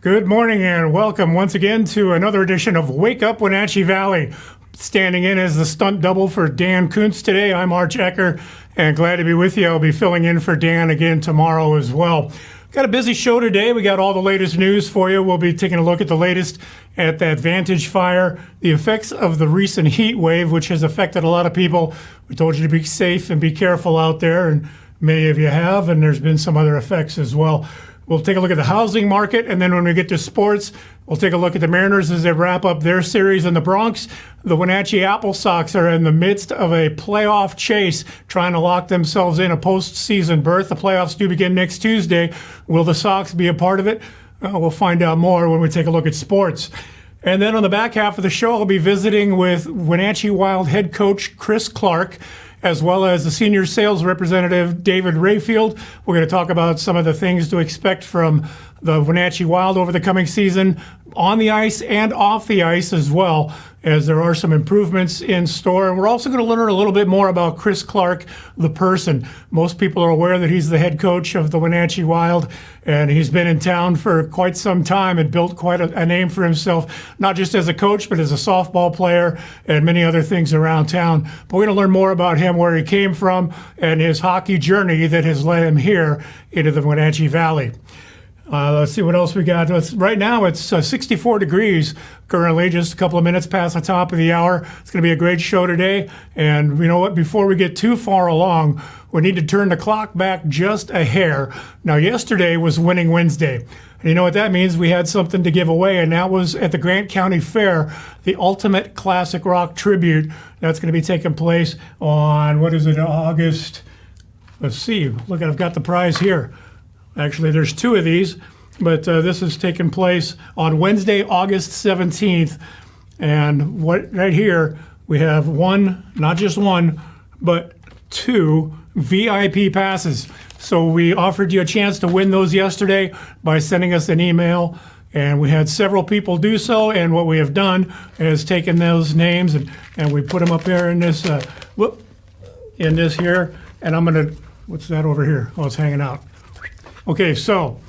Good morning and welcome once again to another edition of Wake Up Wenatchee Valley. Standing in as the stunt double for Dan Kuntz today, I'm Arch Ecker, and glad to be with you. I'll be filling in for Dan again tomorrow as well. Got a busy show today. We got all the latest news for you. We'll be taking a look at the latest at that Vantage fire, the effects of the recent heat wave, which has affected a lot of people. We told you to be safe and be careful out there, and many of you have, and there's been some other effects as well. We'll take a look at the housing market, and then when we get to sports, we'll take a look at the Mariners as they wrap up their series in the Bronx. The Wenatchee Apple Sox are in the midst of a playoff chase, trying to lock themselves in a postseason berth. The playoffs do begin next Tuesday. Will the Sox be a part of it? We'll find out more when we take a look at sports. And then on the back half of the show, I'll be visiting with Wenatchee Wild head coach Chris Clark, as well as the senior sales representative, David Rayfield. We're going to talk about some of the things to expect from the Wenatchee Wild over the coming season, on the ice and off the ice as well, as there are some improvements in store. And we're also going to learn a little bit more about Chris Clark, the person. Most people are aware that he's the head coach of the Wenatchee Wild, and he's been in town for quite some time and built quite a name for himself, not just as a coach, but as a softball player and many other things around town. But we're going to learn more about him, where he came from, and his hockey journey that has led him here into the Wenatchee Valley. Let's see what else we got. Right now it's 64 degrees currently, just a couple of minutes past the top of the hour. It's going to be a great show today. And you know what? Before we get too far along, we need to turn the clock back just a hair. Now, yesterday was Winning Wednesday. And you know what that means? We had something to give away, and that was at the Grant County Fair, the Ultimate Classic Rock Tribute. That's going to be taking place on, August? Let's see. Look, I've got the prize here. Actually, there's two of these, but this is taking place on Wednesday, August 17th. And right here, we have not just one, but two VIP passes. So we offered you a chance to win those yesterday by sending us an email, and we had several people do so. And what we have done is taken those names and we put them up there in this, here. And I'm going to, what's that over here? Oh, it's hanging out. Okay, so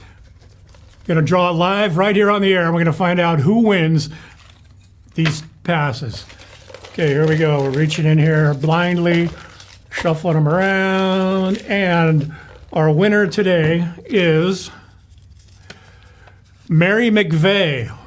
going to draw it live right here on the air. We're going to find out who wins these passes. Okay, here we go. We're reaching in here blindly, shuffling them around, and our winner today is Mary McVeigh. I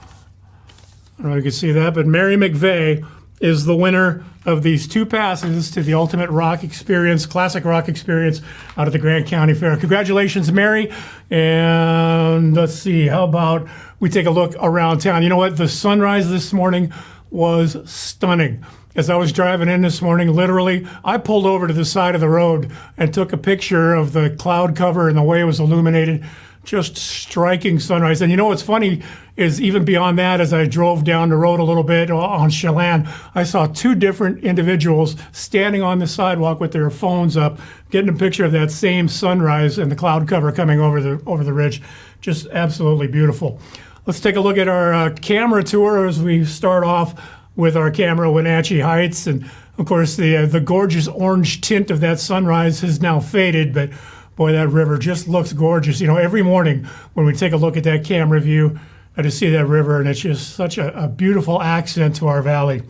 don't know if you can see that, but Mary McVeigh is the winner of these two passes to the Ultimate Rock Experience, Classic Rock Experience out of the Grant County Fair. Congratulations, Mary. And let's see, how about we take a look around town? You know what? The sunrise this morning was stunning. As I was driving in this morning, literally, I pulled over to the side of the road and took a picture of the cloud cover and the way it was illuminated. Just striking sunrise. And you know what's funny is even beyond that, as I drove down the road a little bit on Chelan, I saw two different individuals standing on the sidewalk with their phones up, getting a picture of that same sunrise and the cloud cover coming over the ridge. Just absolutely beautiful. Let's take a look at our camera tour as we start off with our camera, Wenatchee Heights. And of course, the gorgeous orange tint of that sunrise has now faded, but boy, that river just looks gorgeous. You know, every morning when we take a look at that camera view, I just see that river, and it's just such a beautiful accent to our valley.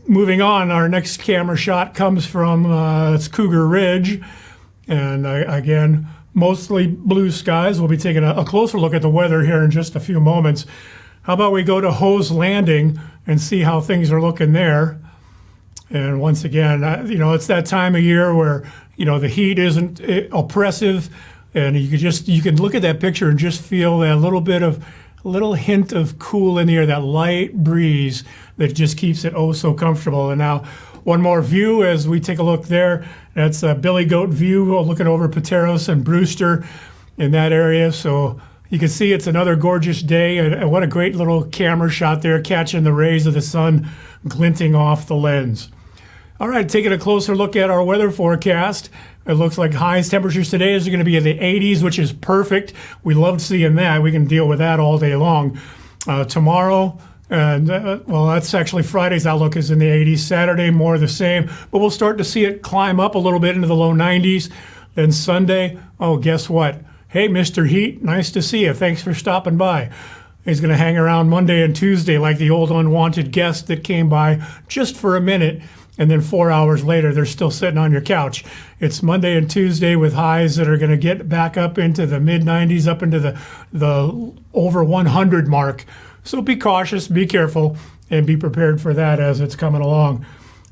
Moving on, our next camera shot comes from it's Cougar Ridge, and again, mostly blue skies. We'll be taking a closer look at the weather here in just a few moments. How about we go to Hose Landing and see how things are looking there? And once again, it's that time of year where the heat isn't oppressive, and you can look at that picture and just feel that little hint of cool in the air, that light breeze that just keeps it oh so comfortable. And now one more view as we take a look there. That's a Billy Goat view looking over Pateros and Brewster in that area. So you can see it's another gorgeous day, and what a great little camera shot there, catching the rays of the sun glinting off the lens. All right, taking a closer look at our weather forecast. It looks like highest temperatures today is going to be in the 80s, which is perfect. We love seeing that. We can deal with that all day long. Tomorrow, that's actually Friday's outlook is in the 80s. Saturday, more of the same. But we'll start to see it climb up a little bit into the low 90s. Then Sunday, guess what? Hey, Mr. Heat, nice to see you. Thanks for stopping by. He's going to hang around Monday and Tuesday like the old unwanted guest that came by just for a minute, and then 4 hours later, they're still sitting on your couch. It's Monday and Tuesday with highs that are going to get back up into the mid-90s, up into the over 100 mark. So be cautious, be careful, and be prepared for that as it's coming along.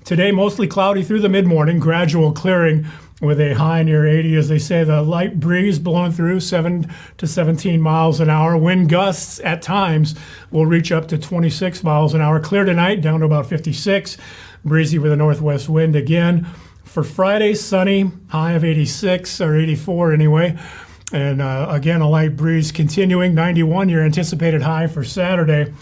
Today, mostly cloudy through the mid-morning, gradual clearing with a high near 80, as they say, the light breeze blowing through 7 to 17 miles an hour. Wind gusts at times will reach up to 26 miles an hour. Clear tonight, down to about 56. Breezy with a northwest wind again. For Friday, sunny, high of 86 or 84 anyway. And again, a light breeze continuing. 91, your anticipated high for Saturday.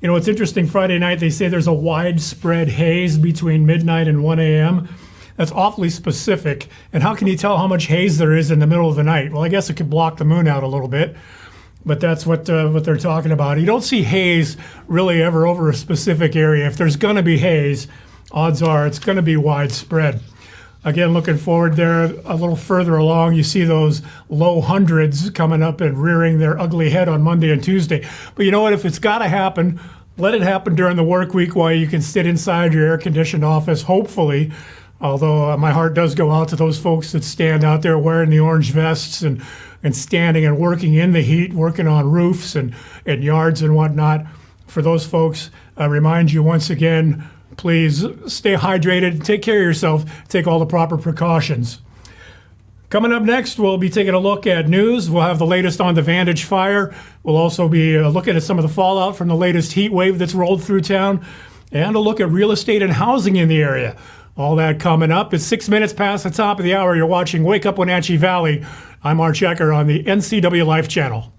You know, it's interesting, Friday night, they say there's a widespread haze between midnight and 1 a.m. That's awfully specific. And how can you tell how much haze there is in the middle of the night? Well, I guess it could block the moon out a little bit, but that's what they're talking about. You don't see haze really ever over a specific area. If there's going to be haze, odds are it's going to be widespread. Again, looking forward there a little further along, you see those low hundreds coming up and rearing their ugly head on Monday and Tuesday. But you know what? If it's got to happen, let it happen during the work week while you can sit inside your air-conditioned office, hopefully. Although my heart does go out to those folks that stand out there wearing the orange vests and standing and working in the heat, working on roofs and yards and whatnot. For those folks, I remind you once again, please stay hydrated, take care of yourself, take all the proper precautions. Coming up next, we'll be taking a look at news. We'll have the latest on the Vantage fire. We'll also be looking at some of the fallout from the latest heat wave that's rolled through town, and a look at real estate and housing in the area. All that coming up. It's 6 minutes past the top of the hour. You're watching Wake Up Wenatchee Valley. I'm Arch Ecker on the NCW Life channel.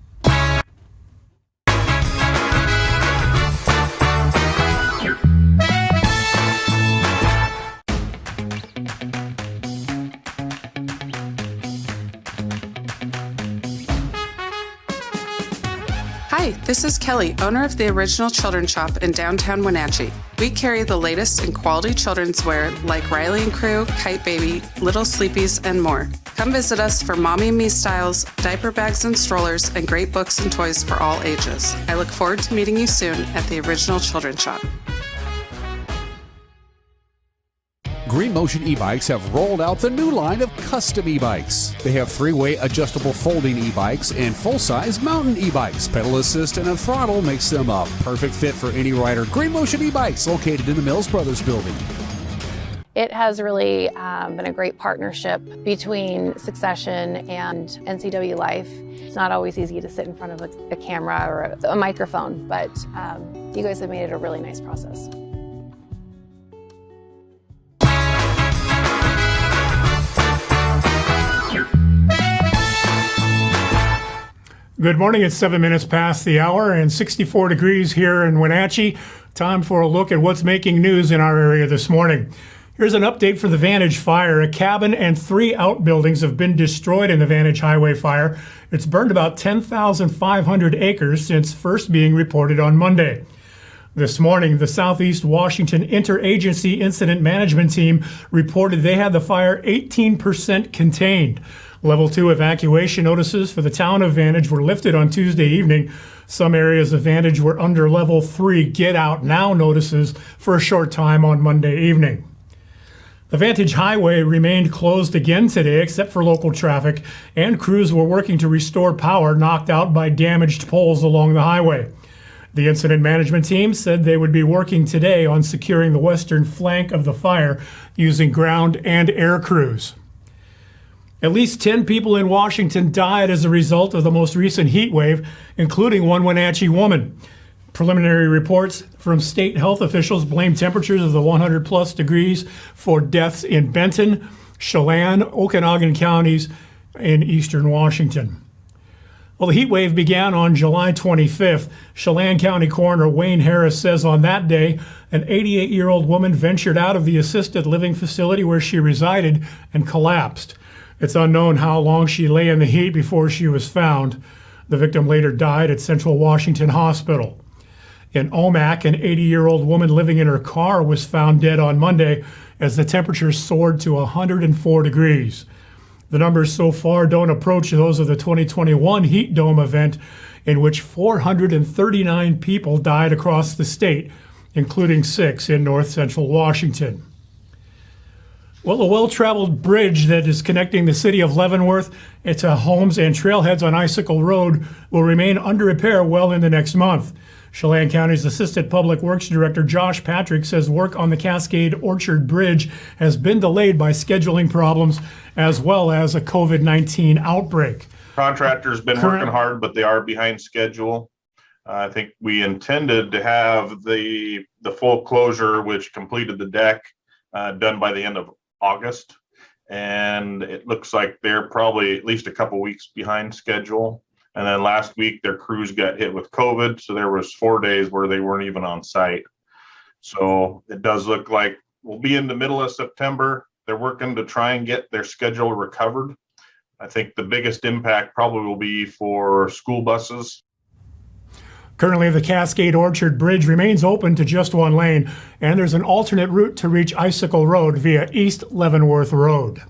Hi, this is Kelly, owner of the Original Children's Shop in downtown Wenatchee. We carry the latest in quality children's wear like Riley and Crew, Kite Baby, Little Sleepies, and more. Come visit us for mommy and me styles, diaper bags and strollers, and great books and toys for all ages. I look forward to meeting you soon at the Original Children's Shop. Green Motion e-bikes have rolled out the new line of custom e-bikes. They have three-way adjustable folding e-bikes and full-size mountain e-bikes. Pedal assist and a throttle makes them a perfect fit for any rider. Green Motion e-bikes located in the Mills Brothers building. It has really been a great partnership between Succession and NCW Life. It's not always easy to sit in front of a camera or a microphone, but you guys have made it a really nice process. Good morning. It's 7 minutes past the hour and 64 degrees here in Wenatchee. Time for a look at what's making news in our area this morning. Here's an update for the Vantage fire. A cabin and 3 outbuildings have been destroyed in the Vantage Highway fire. It's burned about 10,500 acres since first being reported on Monday. This morning, the Southeast Washington Interagency Incident Management Team reported they had the fire 18% contained. Level 2 evacuation notices for the town of Vantage were lifted on Tuesday evening. Some areas of Vantage were under Level 3 Get Out Now notices for a short time on Monday evening. The Vantage Highway remained closed again today except for local traffic, and crews were working to restore power knocked out by damaged poles along the highway. The incident management team said they would be working today on securing the western flank of the fire using ground and air crews. At least 10 people in Washington died as a result of the most recent heat wave, including one Wenatchee woman. Preliminary reports from state health officials blame temperatures of the 100-plus degrees for deaths in Benton, Chelan, Okanogan counties in eastern Washington. Well, the heat wave began on July 25th. Chelan County Coroner Wayne Harris says on that day, an 88-year-old woman ventured out of the assisted living facility where she resided and collapsed. It's unknown how long she lay in the heat before she was found. The victim later died at Central Washington Hospital. In Omak, an 80-year-old woman living in her car was found dead on Monday as the temperature soared to 104 degrees. The numbers so far don't approach those of the 2021 heat dome event, in which 439 people died across the state, including 6 in north central Washington. Well, a well-traveled bridge that is connecting the city of Leavenworth to homes and trailheads on Icicle Road will remain under repair well into next month. Chelan County's Assistant Public Works Director Josh Patrick says work on the Cascade Orchard Bridge has been delayed by scheduling problems as well as a COVID-19 outbreak. Contractor's been working hard, but they are behind schedule. I think we intended to have the full closure, which completed the deck, done by the end of August. And it looks like they're probably at least a couple weeks behind schedule. And then last week, their crews got hit with COVID. So there was 4 days where they weren't even on site. So it does look like we'll be in the middle of September. They're working to try and get their schedule recovered. I think the biggest impact probably will be for school buses. Currently, the Cascade Orchard Bridge remains open to just one lane, and there's an alternate route to reach Icicle Road via East Leavenworth Road.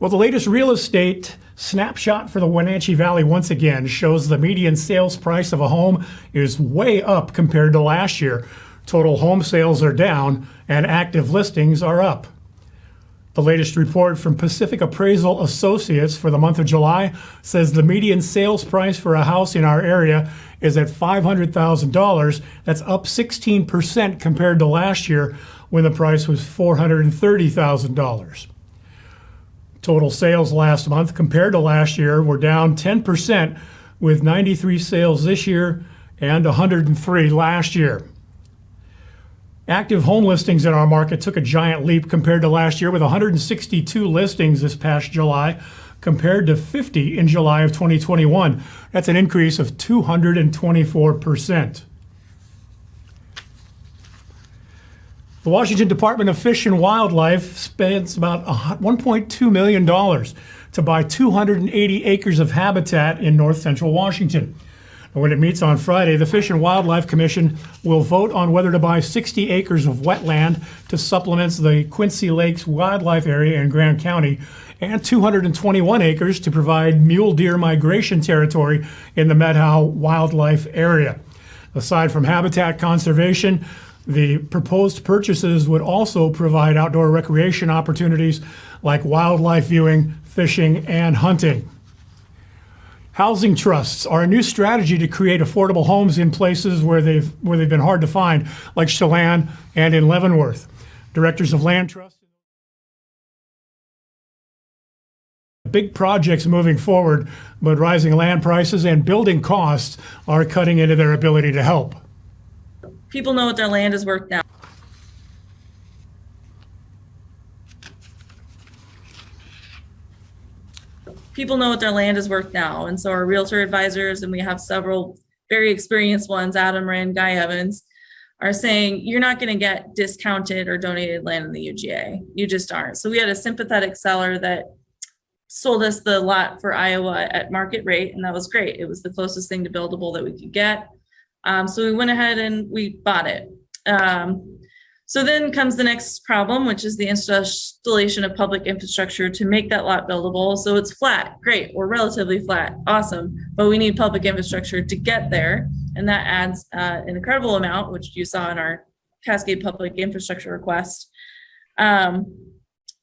Well, the latest real estate snapshot for the Wenatchee Valley once again shows the median sales price of a home is way up compared to last year. Total home sales are down and active listings are up. The latest report from Pacific Appraisal Associates for the month of July says the median sales price for a house in our area is at $500,000. That's up 16% compared to last year when the price was $430,000. Total sales last month compared to last year were down 10%, with 93 sales this year and 103 last year. Active home listings in our market took a giant leap compared to last year, with 162 listings this past July compared to 50 in July of 2021. That's an increase of 224%. The Washington Department of Fish and Wildlife spends about $1.2 million to buy 280 acres of habitat in north central Washington. When it meets on Friday, the Fish and Wildlife Commission will vote on whether to buy 60 acres of wetland to supplement the Quincy Lakes wildlife area in Grant County, and 221 acres to provide mule deer migration territory in the Medhow wildlife area. Aside from habitat conservation, the proposed purchases would also provide outdoor recreation opportunities like wildlife viewing, fishing, and hunting. Housing trusts are a new strategy to create affordable homes in places where they've been hard to find, like Chelan and in Leavenworth. Directors of land trusts. Big projects moving forward, but rising land prices and building costs are cutting into their ability to help. People know what their land is worth now. People know what their land is worth now. And so our realtor advisors, and we have several very experienced ones, Adam Rand, Guy Evans, are saying you're not going to get discounted or donated land in the UGA. You just aren't. So we had a sympathetic seller that sold us the lot for Iowa at market rate, and that was great. It was the closest thing to buildable that we could get. So we went ahead and we bought it. So then comes the next problem, which is the installation of public infrastructure to make that lot buildable. So it's flat, great, or relatively flat, awesome, but we need public infrastructure to get there. And that adds an incredible amount, which you saw in our Cascade public infrastructure request. And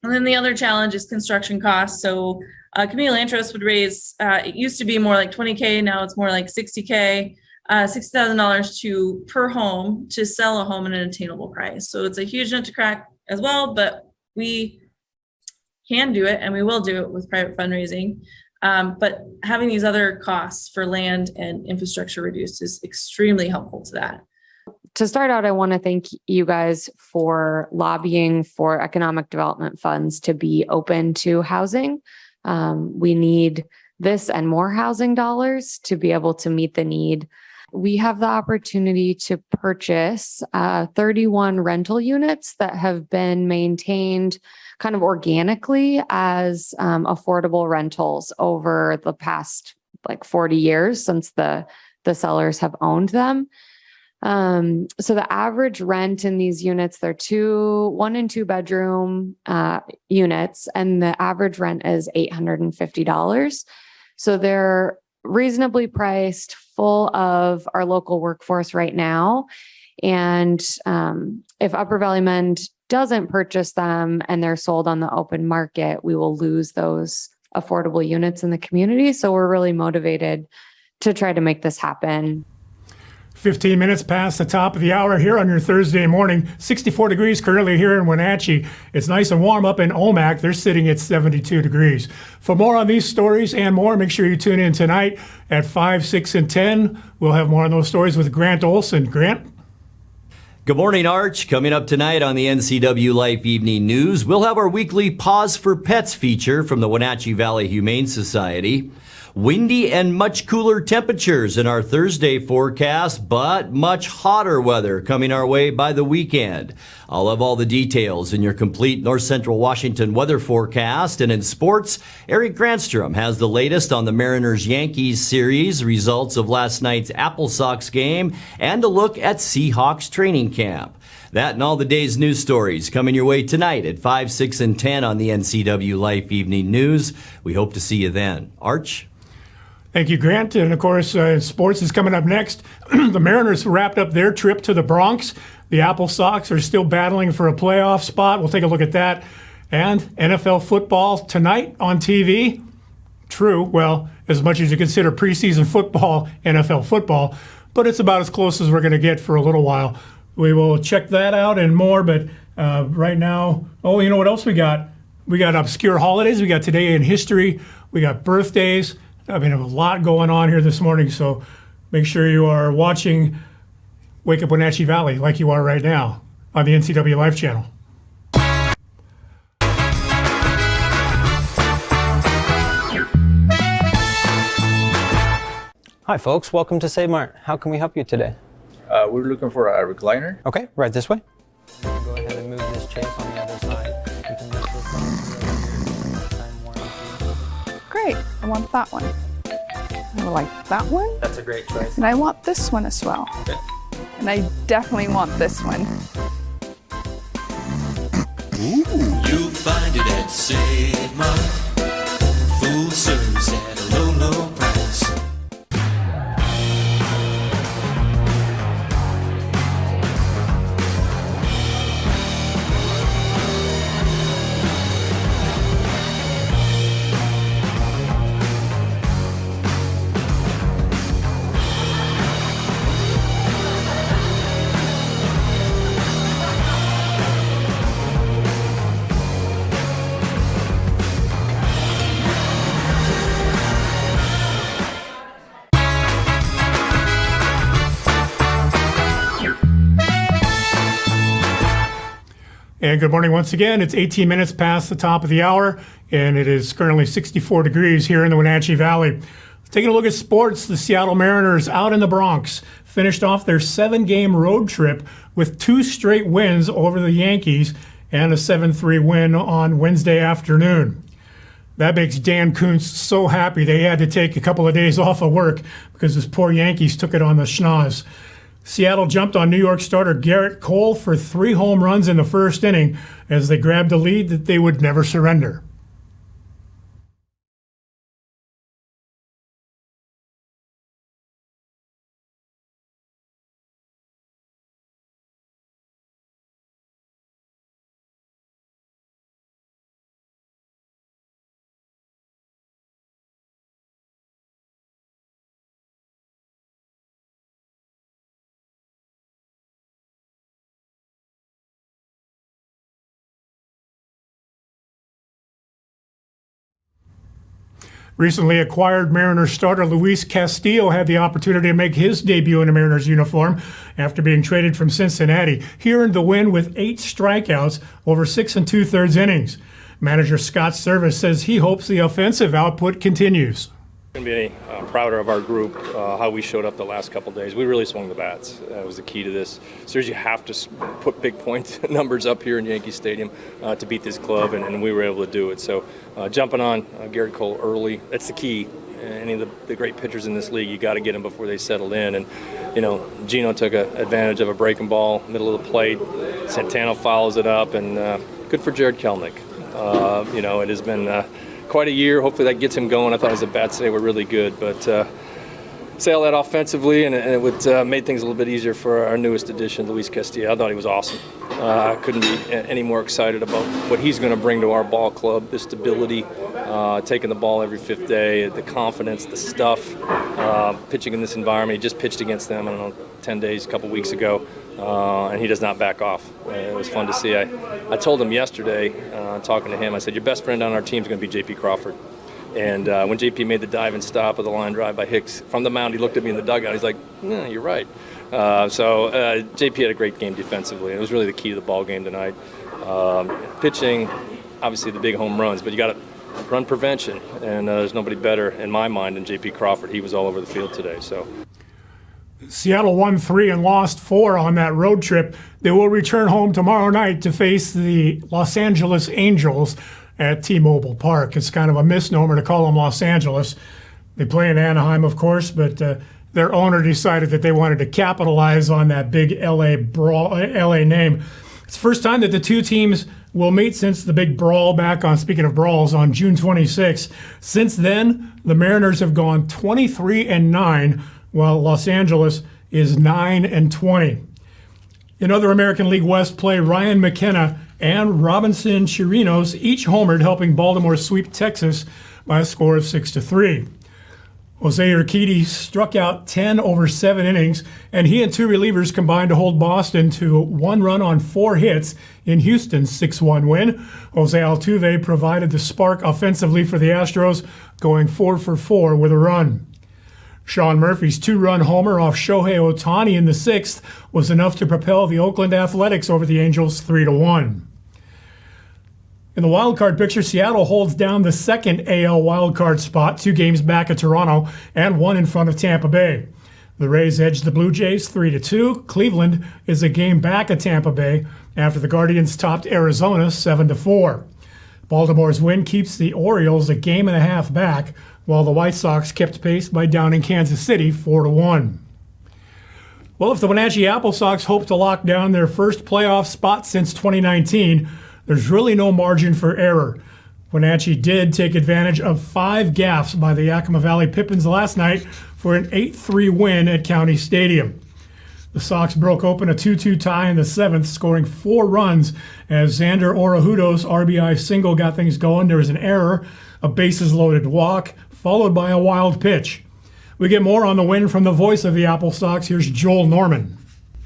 then the other challenge is construction costs. So Community Land Trust would raise, it used to be more like 20K, now it's more like 60K. $60,000 per home to sell a home at an attainable price. So it's a huge nut to crack as well, but we can do it and we will do it with private fundraising. But having these other costs for land and infrastructure reduced is extremely helpful to that. To start out, I want to thank you guys for lobbying for economic development funds to be open to housing. We need this and more housing dollars to be able to meet the need. We have the opportunity to purchase 31 rental units that have been maintained kind of organically as affordable rentals over the past like 40 years since the sellers have owned them. So the average rent in these units, they're 1 and 2 bedroom units, and the average rent is $850. So they're reasonably priced, full of our local workforce right now. And if Upper Valley Mend doesn't purchase them and they're sold on the open market, we will lose those affordable units in the community. So we're really motivated to try to make this happen. 15 minutes past the top of the hour here on your Thursday morning. 64 degrees currently here in Wenatchee. It's nice and warm up in Omak. They're sitting at 72 degrees. For more on these stories and more, make sure you tune in tonight at 5, 6, and 10. We'll have more on those stories with Grant Olson. Grant? Good morning, Arch. Coming up tonight on the NCW Life Evening News, we'll have our weekly Pause for Pets feature from the Wenatchee Valley Humane Society. Windy and much cooler temperatures in our Thursday forecast, but much hotter weather coming our way by the weekend. I'll have all the details in your complete North Central Washington weather forecast. And in sports, Eric Granstrom has the latest on the Mariners-Yankees series, results of last night's Apple Sox game, and a look at Seahawks training camp. That and all the day's news stories coming your way tonight at 5, 6, and 10 on the NCW Life Evening News. We hope to see you then. Arch? Thank you, Grant. And of course, sports is coming up next. The Mariners wrapped up their trip to the Bronx. The Apple Sox are still battling for a playoff spot. We'll take a look at that. And NFL football tonight on TV. True, well, as much as you consider preseason football, NFL football, but it's about as close as we're going to get for a little while. We will check that out and more, but right now, you know what else we got? We got obscure holidays. We got Today in History. We got birthdays. I mean, a lot going on here this morning, so make sure you are watching Wake Up Wenatchee Valley like you are right now on the NCW Life channel. Hi, folks. Welcome to Save Mart. How can we help you today? We're looking for a recliner. Okay, right this way. Go ahead and move this chase on the other side. You can lift this up. Time warranty. Great. I want that one. I like that one. That's a great choice. And I want this one as well. Okay. And I definitely want this one. You'll find it at Save Mart. Full service at a low, low price. And good morning once again. It's 18 minutes past the top of the hour, and it is currently 64 degrees here in the Wenatchee Valley. Taking a look at sports, the Seattle Mariners out in the Bronx finished off their 7-game road trip with 2 straight wins over the Yankees and a 7-3 win on Wednesday afternoon. That makes Dan Kuntz so happy they had to take a couple of days off of work because his poor Yankees took it on the schnoz. Seattle jumped on New York starter Garrett Cole for 3 home runs in the first inning as they grabbed a lead that they would never surrender. Recently acquired Mariners starter Luis Castillo had the opportunity to make his debut in a Mariners uniform after being traded from Cincinnati. He earned the win with 8 strikeouts over 6 2/3 innings. Manager Scott Service says he hopes the offensive output continues. Couldn't be any prouder of our group, how we showed up the last couple of days. We really swung the bats. That was the key to this series. You have to put big point numbers up here in Yankee Stadium to beat this club, and we were able to do it. So jumping on Garrett Cole early, that's the key. Any of the great pitchers in this league, you got to get them before they settle in. And Gino took advantage of a breaking ball, middle of the plate. Santano follows it up, and good for Jared Kelnick. It has been quite a year. Hopefully that gets him going. I thought his at-bats today were really good, but say all that offensively, and it would made things a little bit easier for our newest addition, Luis Castillo. I thought he was awesome. I couldn't be any more excited about what he's going to bring to our ball club, the stability, taking the ball every fifth day, the confidence, the stuff, pitching in this environment. He just pitched against them, 10 days, a couple weeks ago, and he does not back off. It was fun to see. I told him yesterday, talking to him, I said, your best friend on our team is going to be J.P. Crawford. And when JP made the dive and stop with a line drive by Hicks from the mound, he looked at me in the dugout. He's like, "Yeah, you're right." So JP had a great game defensively. It was really the key to the ball game tonight. Pitching, obviously the big home runs, but you got to run prevention. And there's nobody better in my mind than JP Crawford. He was all over the field today. So Seattle won 3 and lost 4 on that road trip. They will return home tomorrow night to face the Los Angeles Angels at T-Mobile Park. It's kind of a misnomer to call them Los Angeles. They play in Anaheim, of course, but their owner decided that they wanted to capitalize on that big LA name. It's the first time that the two teams will meet since the big brawl back on, speaking of brawls, on June 26. Since then, the Mariners have gone 23-9, while Los Angeles is 9-20. In other American League West play, Ryan McKenna and Robinson Chirinos each homered, helping Baltimore sweep Texas by a score of 6-3. Jose Urquidy struck out 10 over 7 innings, and he and 2 relievers combined to hold Boston to 1 run on 4 hits in Houston's 6-1 win. Jose Altuve provided the spark offensively for the Astros, going 4 for 4 with a run. Sean Murphy's 2-run homer off Shohei Ohtani in the 6th was enough to propel the Oakland Athletics over the Angels 3-1. In the wildcard picture, Seattle holds down the second AL wildcard spot, 2 games back at Toronto and 1 in front of Tampa Bay. The Rays edged the Blue Jays 3-2. Cleveland is a game back at Tampa Bay after the Guardians topped Arizona 7-4. Baltimore's win keeps the Orioles a game and a half back, while the White Sox kept pace by downing Kansas City 4-1. Well, if the Wenatchee Apple Sox hope to lock down their first playoff spot since 2019, there's really no margin for error. Wenatchee did take advantage of 5 gaffes by the Yakima Valley Pippins last night for an 8-3 win at County Stadium. The Sox broke open a 2-2 tie in the 7th, scoring 4 runs as Xander Orahudo's RBI single got things going. There was an error, a bases-loaded walk, followed by a wild pitch. We get more on the win from the voice of the Apple Sox. Here's Joel Norman.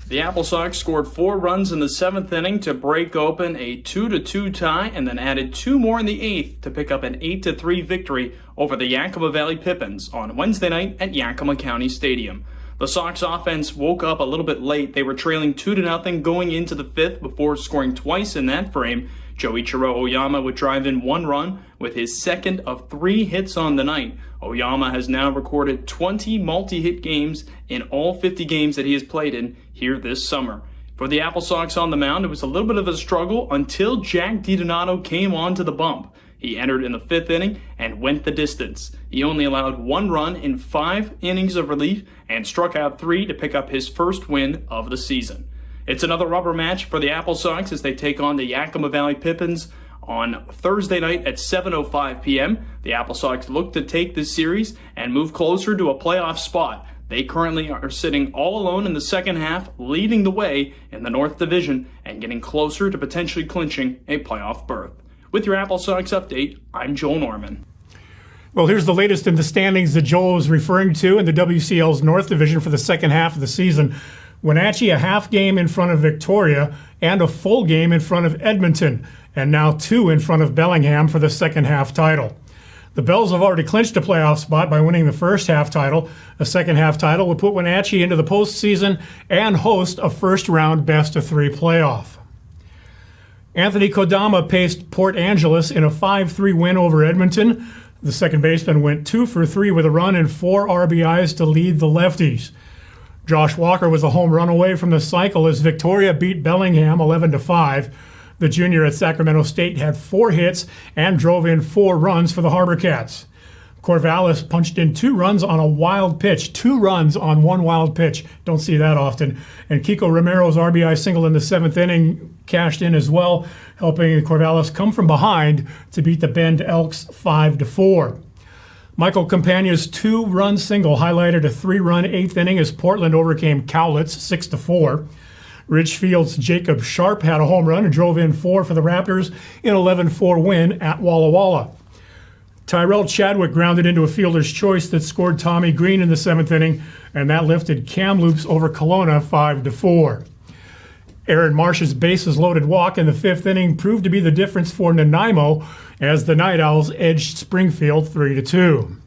The Apple Sox scored 4 runs in the 7th inning to break open a 2-2 tie and then added 2 more in the 8th to pick up an 8-3 victory over the Yakima Valley Pippins on Wednesday night at Yakima County Stadium. The Sox offense woke up a little bit late. They were trailing 2-0 going into the 5th before scoring twice in that frame. Joichiro Oyama would drive in 1 run with his 2nd of 3 hits on the night. Oyama has now recorded 20 multi-hit games in all 50 games that he has played in here this summer. For the Apple Sox on the mound, it was a little bit of a struggle until Jack DiDonato came onto the bump. He entered in the 5th inning and went the distance. He only allowed 1 run in 5 innings of relief and struck out 3 to pick up his first win of the season. It's another rubber match for the Apple Sox as they take on the Yakima Valley Pippins on Thursday night at 7:05 p.m. The Apple Sox look to take this series and move closer to a playoff spot. They currently are sitting all alone in the second half, leading the way in the North Division and getting closer to potentially clinching a playoff berth. With your Apple Sox update, I'm Joel Norman. Well, here's the latest in the standings that Joel was referring to in the WCL's North Division for the second half of the season. Wenatchee a half game in front of Victoria and a full game in front of Edmonton, and now 2 in front of Bellingham for the second half title. The Bells have already clinched a playoff spot by winning the first half title. A second half title will put Wenatchee into the postseason and host a first round best-of-3 playoff. Anthony Kodama paced Port Angeles in a 5-3 win over Edmonton. The second baseman went 2 for 3 with a run and 4 RBIs to lead the lefties. Josh Walker was a home run away from the cycle as Victoria beat Bellingham 11-5. The junior at Sacramento State had 4 hits and drove in 4 runs for the Harbor Cats. Corvallis punched in 2 runs on a wild pitch. 2 runs on 1 wild pitch. Don't see that often. And Kiko Romero's RBI single in the 7th inning cashed in as well, helping Corvallis come from behind to beat the Bend Elks 5-4. Michael Campagna's 2-run single highlighted a 3-run 8th inning as Portland overcame Cowlitz 6-4. Ridgefield's Jacob Sharp had a home run and drove in 4 for the Raptors in an 11-4 win at Walla Walla. Tyrell Chadwick grounded into a fielder's choice that scored Tommy Green in the 7th inning, and that lifted Kamloops over Kelowna 5-4. Aaron Marsh's bases-loaded walk in the 5th inning proved to be the difference for Nanaimo as the Night Owls edged Springfield 3-2.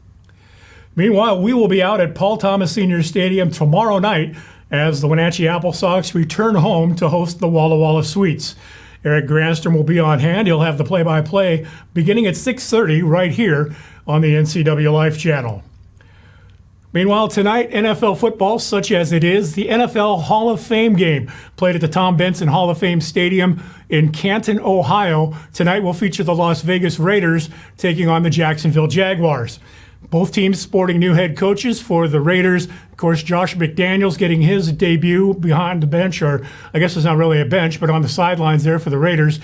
Meanwhile, we will be out at Paul Thomas Senior Stadium tomorrow night as the Wenatchee Apple Sox return home to host the Walla Walla Sweets. Eric Granstrom will be on hand. He'll have the play-by-play beginning at 6:30 right here on the NCW Life channel. Meanwhile, tonight, NFL football, such as it is, the NFL Hall of Fame game played at the Tom Benson Hall of Fame Stadium in Canton, Ohio. Tonight will feature the Las Vegas Raiders taking on the Jacksonville Jaguars. Both teams sporting new head coaches. For the Raiders, of course, Josh McDaniels getting his debut behind the bench, or I guess it's not really a bench, but on the sidelines there for the Raiders.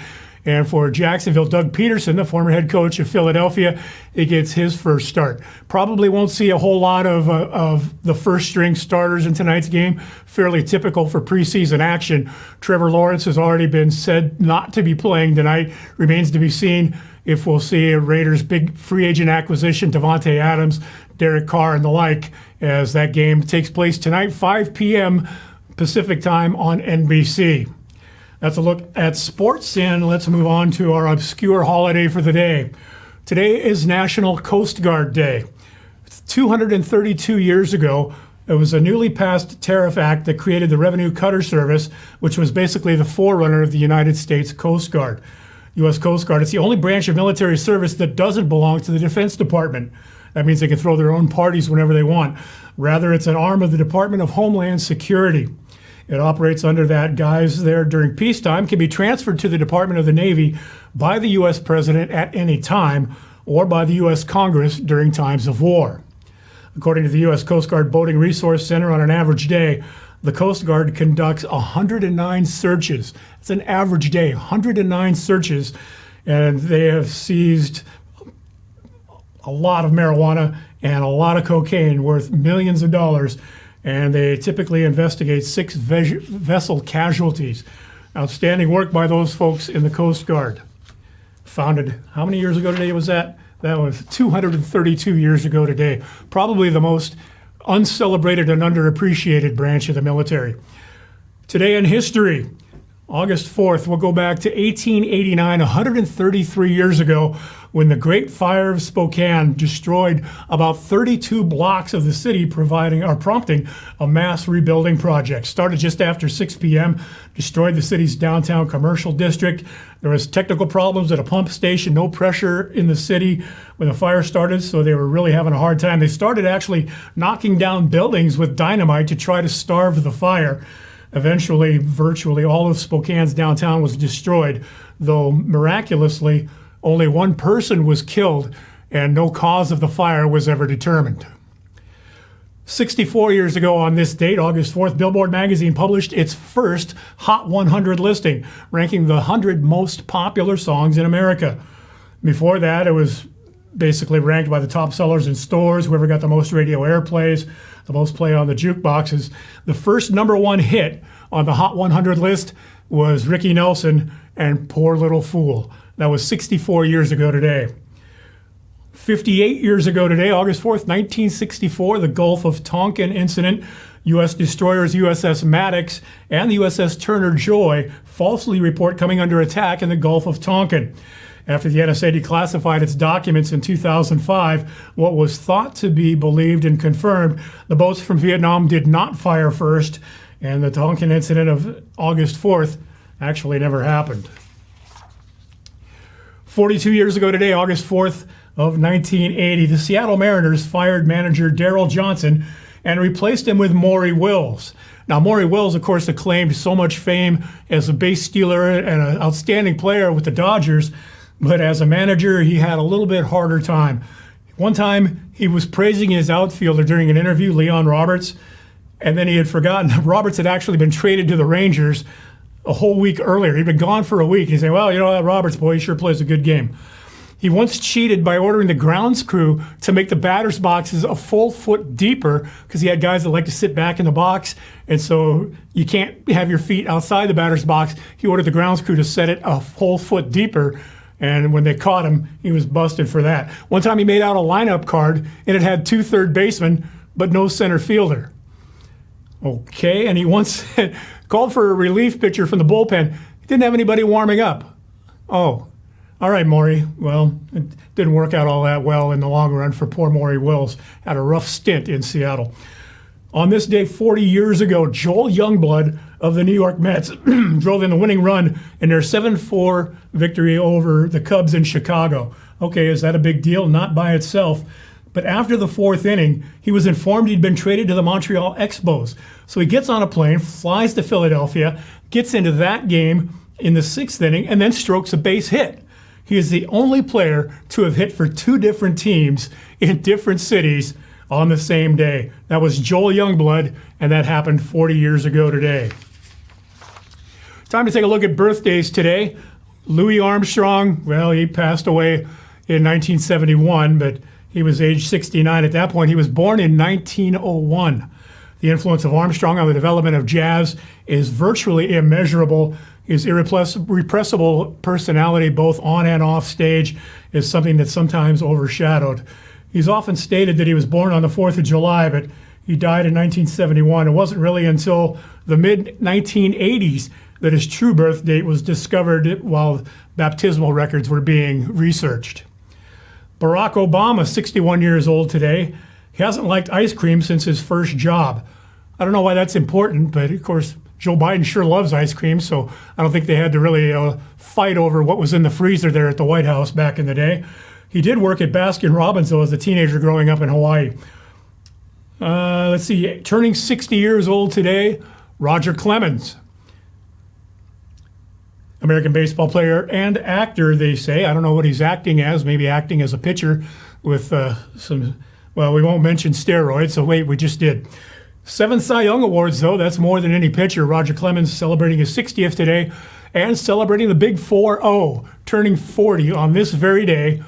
And for Jacksonville, Doug Peterson, the former head coach of Philadelphia, he gets his first start. Probably won't see a whole lot of the first-string starters in tonight's game. Fairly typical for preseason action. Trevor Lawrence has already been said not to be playing tonight. Remains to be seen if we'll see a Raiders' big free agent acquisition, Devontae Adams, Derek Carr, and the like, as that game takes place tonight, 5 p.m. Pacific time on NBC. That's a look at sports, and let's move on to our obscure holiday for the day. Today is National Coast Guard Day. 232 years ago, it was a newly passed tariff act that created the Revenue Cutter Service, which was basically the forerunner of the United States Coast Guard. U.S. Coast Guard, it's the only branch of military service that doesn't belong to the Defense Department. That means they can throw their own parties whenever they want. Rather, it's an arm of the Department of Homeland Security. It operates under that. Guys there during peacetime can be transferred to the Department of the Navy by the U.S. President at any time or by the U.S. Congress during times of war. According to the U.S. Coast Guard Boating Resource Center, on an average day, the Coast Guard conducts 109 searches. It's an average day, 109 searches, and they have seized a lot of marijuana and a lot of cocaine worth millions of dollars, and they typically investigate 6 vessel casualties. Outstanding work by those folks in the Coast Guard. Founded, how many years ago today was that? That was 232 years ago today. Probably the most uncelebrated and underappreciated branch of the military. Today in history, August 4th, we'll go back to 1889, 133 years ago, when the Great Fire of Spokane destroyed about 32 blocks of the city, prompting a mass rebuilding project. Started just after 6 p.m., destroyed the city's downtown commercial district. There was technical problems at a pump station, no pressure in the city when the fire started, so they were really having a hard time. They started actually knocking down buildings with dynamite to try to starve the fire. Eventually, virtually all of Spokane's downtown was destroyed, though miraculously, only one person was killed and no cause of the fire was ever determined. 64 years ago on this date, August 4th, Billboard magazine published its first Hot 100 listing, ranking the 100 most popular songs in America. Before that, it was basically ranked by the top sellers in stores, whoever got the most radio airplays, the most play on the jukeboxes. The first #1 hit on the Hot 100 list was Ricky Nelson and Poor Little Fool. That was 64 years ago today. 58 years ago today, August 4th, 1964, the Gulf of Tonkin incident. U.S. destroyers USS Maddox and the USS Turner Joy falsely report coming under attack in the Gulf of Tonkin. After the NSA declassified its documents in 2005, what was thought to be believed and confirmed, the boats from Vietnam did not fire first, and the Tonkin incident of August 4th actually never happened. 42 years ago today, August 4th of 1980, the Seattle Mariners fired manager Daryl Johnson and replaced him with Maury Wills. Now, Maury Wills, of course, acclaimed so much fame as a base stealer and an outstanding player with the Dodgers, but as a manager, he had a little bit harder time. One time he was praising his outfielder during an interview, Leon Roberts, and then he had forgotten Roberts had actually been traded to the Rangers a whole week earlier. He'd been gone for a week. He said, well, you know, that Roberts boy, he sure plays a good game. He once cheated by ordering the grounds crew to make the batter's boxes a full foot deeper because he had guys that like to sit back in the box, and so you can't have your feet outside the batter's box. He ordered the grounds crew to set it a whole foot deeper, and when they caught him, he was busted for that. One time he made out a lineup card, and it had 2 third basemen, but no center fielder. Okay, and he once called for a relief pitcher from the bullpen. He didn't have anybody warming up. Oh, all right, Maury. Well, it didn't work out all that well in the long run for poor Maury Wills. Had a rough stint in Seattle. On this day 40 years ago, Joel Youngblood of the New York Mets drove in the winning run in their 7-4 victory over the Cubs in Chicago. Okay, is that a big deal? Not by itself. But after the 4th inning, he was informed he'd been traded to the Montreal Expos. So he gets on a plane, flies to Philadelphia, gets into that game in the 6th inning, and then strokes a base hit. He is the only player to have hit for 2 different teams in different cities on the same day. That was Joel Youngblood, and that happened 40 years ago today. Time to take a look at birthdays today. Louis Armstrong, well, he passed away in 1971, but he was age 69 at that point. He was born in 1901. The influence of Armstrong on the development of jazz is virtually immeasurable. His irrepressible personality, both on and off stage, is something that's sometimes overshadowed. He's often stated that he was born on the 4th of July, but he died in 1971. It wasn't really until the mid-1980s that his true birth date was discovered while baptismal records were being researched. Barack Obama, 61 years old today. He hasn't liked ice cream since his first job. I don't know why that's important, but of course, Joe Biden sure loves ice cream, so I don't think they had to really fight over what was in the freezer there at the White House back in the day. He did work at Baskin-Robbins, though, as a teenager growing up in Hawaii. Let's see, turning 60 years old today, Roger Clemens. American baseball player and actor, they say. I don't know what he's acting as, maybe acting as a pitcher with well, we won't mention steroids, so wait, we just did. 7 Cy Young Awards, though, that's more than any pitcher. Roger Clemens celebrating his 60th today and celebrating the big 4-0. Turning 40 on this very day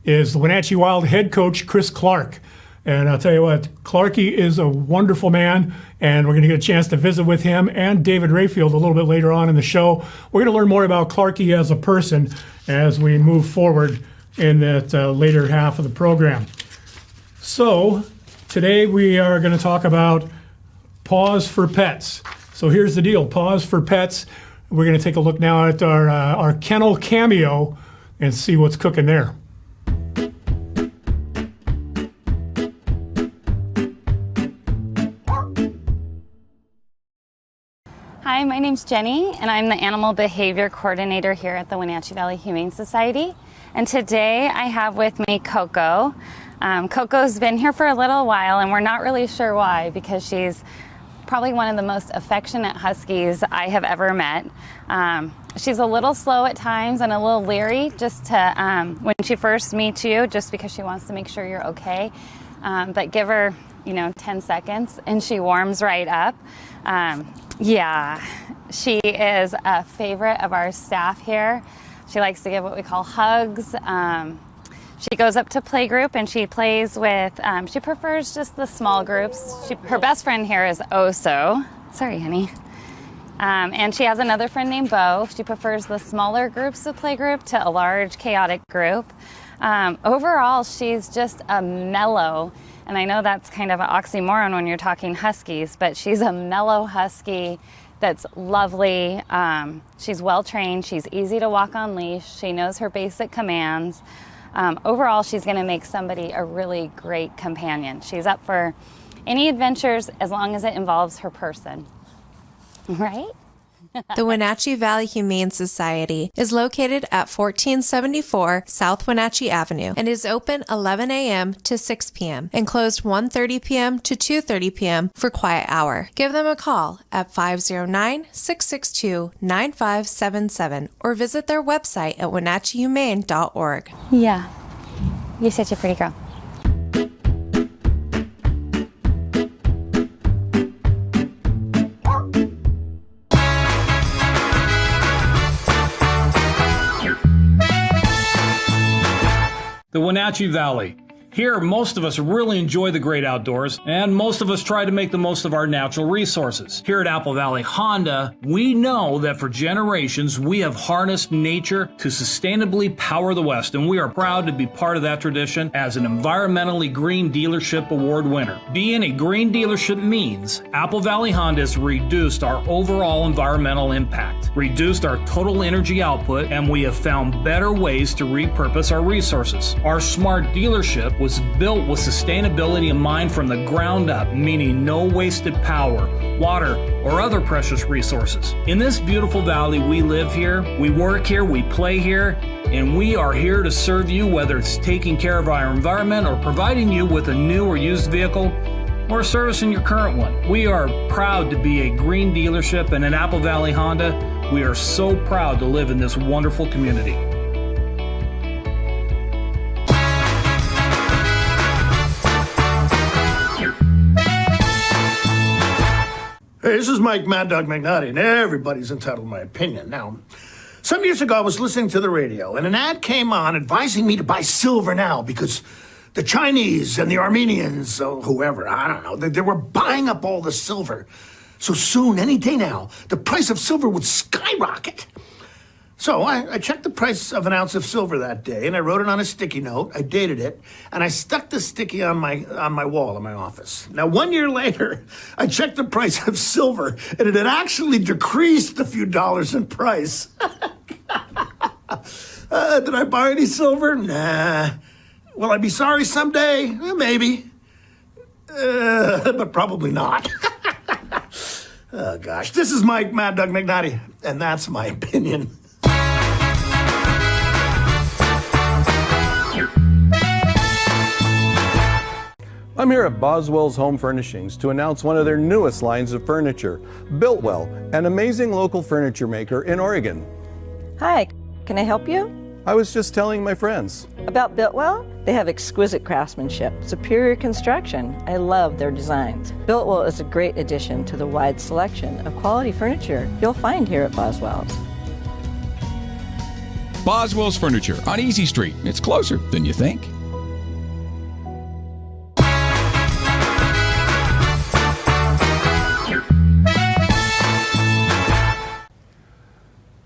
is the Wenatchee Wild head coach, Chris Clark. And I'll tell you what, Clarkie is a wonderful man, and we're going to get a chance to visit with him and David Rayfield a little bit later on in the show. We're going to learn more about Clarkie as a person as we move forward in that later half of the program. So today we are going to talk about Paws for Pets. So here's the deal, Paws for Pets. We're going to take a look now at our kennel cameo and see what's cooking there. Hi, my name's Jenny, and I'm the Animal Behavior Coordinator here at the Wenatchee Valley Humane Society. And today I have with me Coco. Coco's been here for a little while, and we're not really sure why, because she's probably one of the most affectionate huskies I have ever met. She's a little slow at times and a little leery just to when she first meets you, just because she wants to make sure you're okay. But give her, 10 seconds and she warms right up. Yeah, she is a favorite of our staff here. She likes to give what we call hugs. She goes up to playgroup and she plays with, she prefers just the small groups. Her best friend here is Oso. Sorry, honey. And she has another friend named Bo. She prefers the smaller groups of playgroup to a large chaotic group. Overall, she's just a mellow, and I know that's kind of an oxymoron when you're talking huskies, but she's a mellow husky that's lovely. She's well trained. She's easy to walk on leash. She knows her basic commands. Overall, she's going to make somebody a really great companion. She's up for any adventures as long as it involves her person. Right? The Wenatchee Valley Humane Society is located at 1474 South Wenatchee Avenue and is open 11 a.m. to 6 p.m. and closed 1:30 p.m. to 2:30 p.m. for quiet hour. Give them a call at 509-662-9577 or visit their website at wenatcheehumane.org. Yeah, you're such a pretty girl. The Wenatchee Valley. Here, most of us really enjoy the great outdoors, and most of us try to make the most of our natural resources. Here at Apple Valley Honda, we know that for generations, we have harnessed nature to sustainably power the West, and we are proud to be part of that tradition as an environmentally green dealership award winner. Being a green dealership means Apple Valley Honda has reduced our overall environmental impact, reduced our total energy output, and we have found better ways to repurpose our resources. Our smart dealership was built with sustainability in mind from the ground up, meaning no wasted power, water, or other precious resources. In this beautiful valley, we live here, we work here, we play here, and we are here to serve you, whether it's taking care of our environment or providing you with a new or used vehicle or servicing your current one. We are proud to be a green dealership, and at Apple Valley Honda, we are so proud to live in this wonderful community. Hey, this is Mike Mad Dog McNutty, and everybody's entitled to my opinion. Now, some years ago, I was listening to the radio, and an ad came on advising me to buy silver now because the Chinese and the Armenians, whoever, I don't know, they were buying up all the silver. So soon, any day now, the price of silver would skyrocket. So I checked the price of an ounce of silver that day, and I wrote it on a sticky note, I dated it, and I stuck the sticky on my wall in my office. Now, 1 year later, I checked the price of silver, and it had actually decreased a few dollars in price. Did I buy any silver? Nah. Will I be sorry someday? Maybe. But probably not. Oh, gosh. This is Mike Mad Dog McNutty, and that's my opinion. I'm here at Boswell's Home Furnishings to announce one of their newest lines of furniture, Built Well, an amazing local furniture maker in Oregon. Hi, can I help you? I was just telling my friends. About Built Well? They have exquisite craftsmanship, superior construction. I love their designs. Built Well is a great addition to the wide selection of quality furniture you'll find here at Boswell's. Boswell's Furniture on Easy Street. It's closer than you think.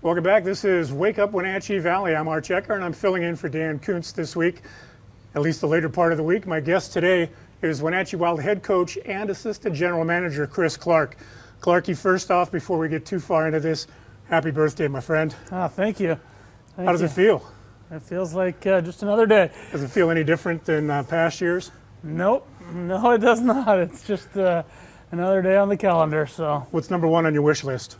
Welcome back. This is Wake Up Wenatchee Valley. I'm Arch Ecker, and I'm filling in for Dan Kuntz this week, at least the later part of the week. My guest today is Wenatchee Wild head coach and assistant general manager Chris Clark. Clarky, first off, before we get too far into this, happy birthday, my friend. Thank you. How does it feel? It feels like just another day. Does it feel any different than past years? Nope. No, it does not. It's just another day on the calendar. So, what's number one on your wish list?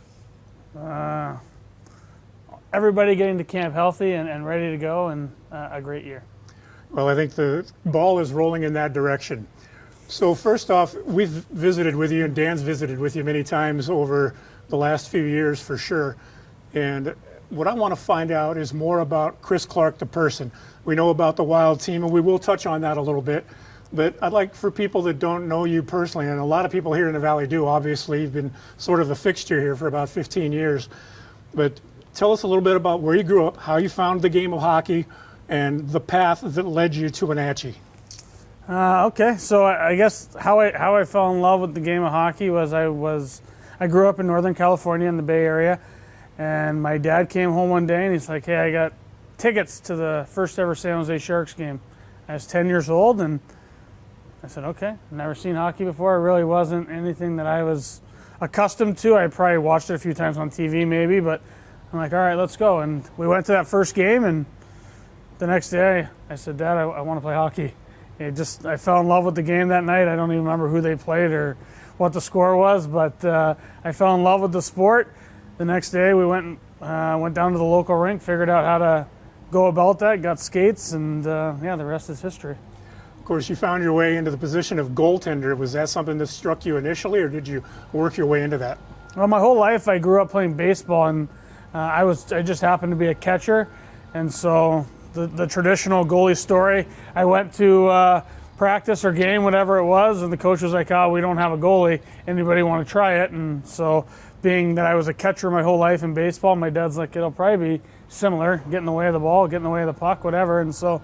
Everybody getting to camp healthy and ready to go, and a great year. Well, I think the ball is rolling in that direction. So first off, we've visited with you, and Dan's visited with you many times over the last few years for sure. And what I want to find out is more about Chris Clark, the person. We know about the Wild team, and we will touch on that a little bit. But I'd like for people that don't know you personally, and a lot of people here in the Valley do, obviously. You've been sort of a fixture here for about 15 years. But tell us a little bit about where you grew up, how you found the game of hockey, and the path that led you to Wenatchee. Okay, so I guess how I fell in love with the game of hockey was I grew up in Northern California in the Bay Area, and my dad came home one day and he's like, "Hey, I got tickets to the first ever San Jose Sharks game." I was 10 years old, and I said, "Okay, never seen hockey before." It really wasn't anything that I was accustomed to. I probably watched it a few times on TV maybe, but I'm like, all right, let's go. And we went to that first game, and the next day I said, "Dad, I want to play hockey." I fell in love with the game that night. I don't even remember who they played or what the score was, but I fell in love with the sport. The next day we went down to the local rink, figured out how to go about that, got skates, and the rest is history. Of course, you found your way into the position of goaltender. Was that something that struck you initially, or did you work your way into that? Well, my whole life I grew up playing baseball, and I just happened to be a catcher, and so the traditional goalie story, I went to practice or game, whatever it was, and the coach was like, "Oh, we don't have a goalie. Anybody want to try it?" And so being that I was a catcher my whole life in baseball, my dad's like, "It'll probably be similar, get in the way of the ball, get in the way of the puck, whatever." And so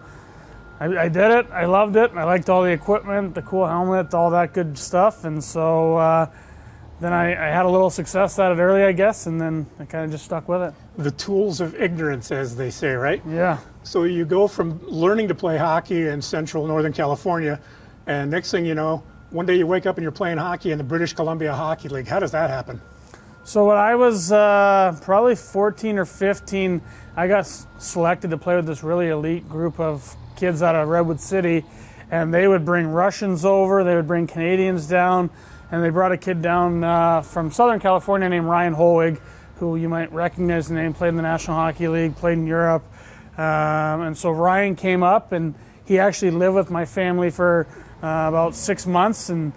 I did it. I loved it. I liked all the equipment, the cool helmet, all that good stuff. And so then I had a little success at it early, I guess, and then I kind of just stuck with it. The tools of ignorance, as they say, right? Yeah. So you go from learning to play hockey in central Northern California, and next thing you know, one day you wake up and you're playing hockey in the British Columbia Hockey League. How does that happen? So when I was probably 14 or 15, I got selected to play with this really elite group of kids out of Redwood City, and they would bring Russians over, they would bring Canadians down, and they brought a kid down from Southern California named Ryan Holwig, who you might recognize the name, played in the National Hockey League, played in Europe. And so Ryan came up, and he actually lived with my family for about 6 months, and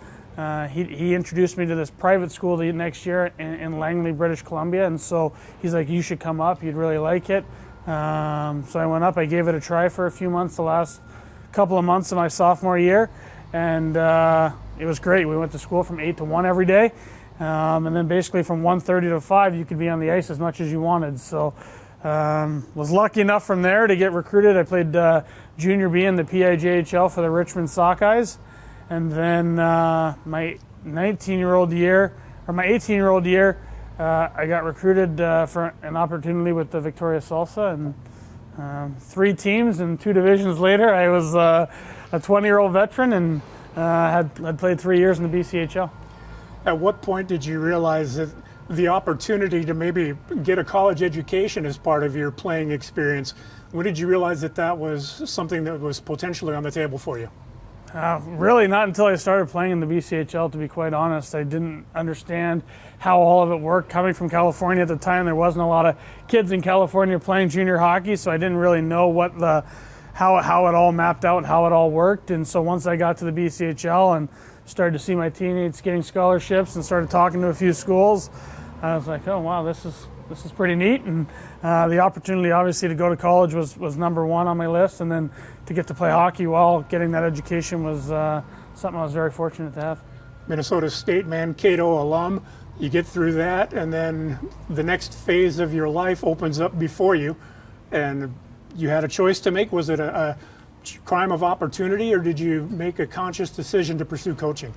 he introduced me to this private school the next year in Langley, British Columbia, and so he's like, you should come up, you'd really like it. So I went up, I gave it a try for a few months, the last couple of months of my sophomore year, and it was great. We went to school from 8 to 1 every day, and then basically from 1:30 to 5 you could be on the ice as much as you wanted. So was lucky enough from there to get recruited. I played junior B in the PIJHL for the Richmond Sockeyes, and then my 18-year-old year, I got recruited for an opportunity with the Victoria Salsa, and 3 teams and 2 divisions later, I was a 20-year-old veteran and had played 3 years in the BCHL. At what point did you realize that the opportunity to maybe get a college education as part of your playing experience, when did you realize that that was something that was potentially on the table for you? Really not until I started playing in the BCHL, to be quite honest. I didn't understand how all of it worked. Coming from California at the time, there wasn't a lot of kids in California playing junior hockey, so I didn't really know what how it all mapped out, how it all worked. And so once I got to the BCHL and started to see my teammates getting scholarships and started talking to a few schools, I was like, oh wow, this is pretty neat. And the opportunity obviously to go to college was number one on my list, and then to get to play hockey while getting that education was something I was very fortunate to have. Minnesota State Mankato alum, you get through that, and then the next phase of your life opens up before you, and you had a choice to make. Was it a crime of opportunity, or did you make a conscious decision to pursue coaching?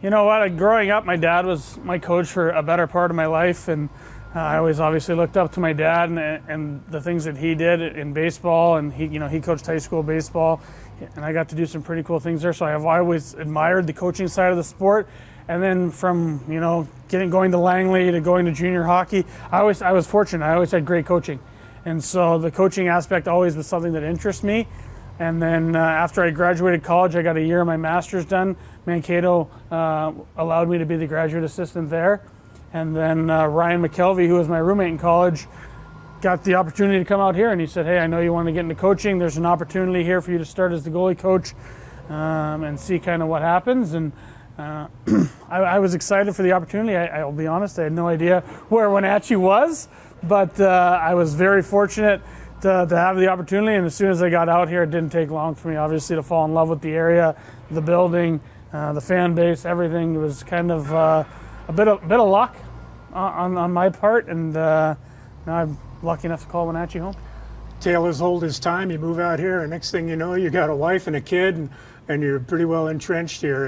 You know what, growing up, my dad was my coach for a better part of my life, and I always obviously looked up to my dad and the things that he did in baseball, and he coached high school baseball, and I got to do some pretty cool things there. So I have always admired the coaching side of the sport. And then from going to Langley to going to junior hockey, I was fortunate. I always had great coaching, and so the coaching aspect always was something that interests me. And then after I graduated college, I got a year of my master's done. Mankato allowed me to be the graduate assistant there. And then Ryan McKelvey, who was my roommate in college, got the opportunity to come out here, and he said, hey, I know you want to get into coaching. There's an opportunity here for you to start as the goalie coach and see kind of what happens. And I was excited for the opportunity. I'll be honest, I had no idea where Wenatchee was, but I was very fortunate to have the opportunity. And as soon as I got out here, it didn't take long for me, obviously, to fall in love with the area, the building, the fan base, everything. It was kind of a bit of luck on my part, and now I'm lucky enough to call Wenatchee home. Tale as old as time. You move out here, and next thing you know, you got a wife and a kid, and you're pretty well entrenched here.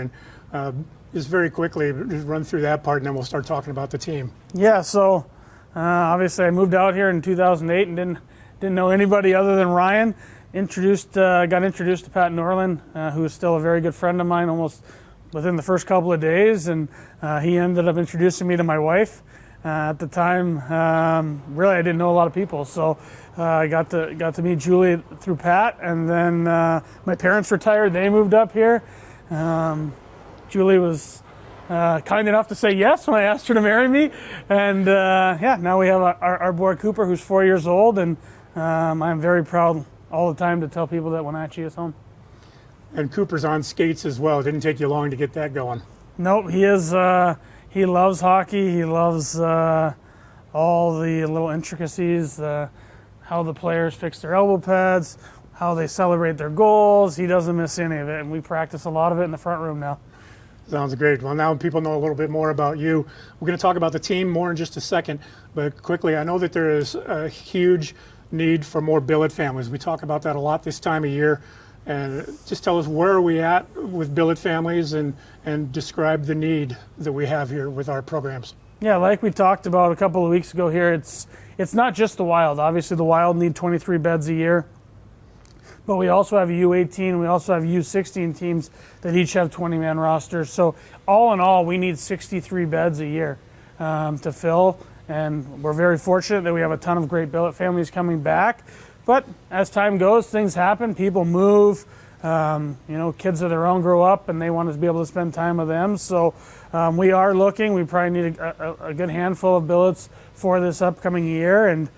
And just very quickly, just run through that part, and then we'll start talking about the team. Yeah, so obviously I moved out here in 2008 and didn't know anybody other than Ryan. Got introduced to Pat Norland, who is still a very good friend of mine, almost within the first couple of days, and he ended up introducing me to my wife. At the time, really, I didn't know a lot of people, so I got to meet Julie through Pat, and then my parents retired. They moved up here. Julie was kind enough to say yes when I asked her to marry me, and now we have our boy Cooper, who's 4 years old, and I'm very proud all the time to tell people that Wenatchee is home. And Cooper's on skates as well. It didn't take you long to get that going. Nope, he is. He loves hockey. He loves all the little intricacies, how the players fix their elbow pads, how they celebrate their goals. He doesn't miss any of it, and we practice a lot of it in the front room now. Sounds great. Well, now people know a little bit more about you. We're going to talk about the team more in just a second, but quickly, I know that there is a huge need for more billet families. We talk about that a lot this time of year. And just tell us, where are we at with billet families, and describe the need that we have here with our programs. Yeah, like we talked about a couple of weeks ago here, it's not just the Wild. Obviously, the Wild need 23 beds a year. But we also have a U18, we also have U16 teams that each have 20-man rosters. So all in all, we need 63 beds a year to fill. And we're very fortunate that we have a ton of great billet families coming back. But as time goes, things happen. People move. Kids of their own grow up, and they want to be able to spend time with them. So we are looking. We probably need a good handful of billets for this upcoming year. And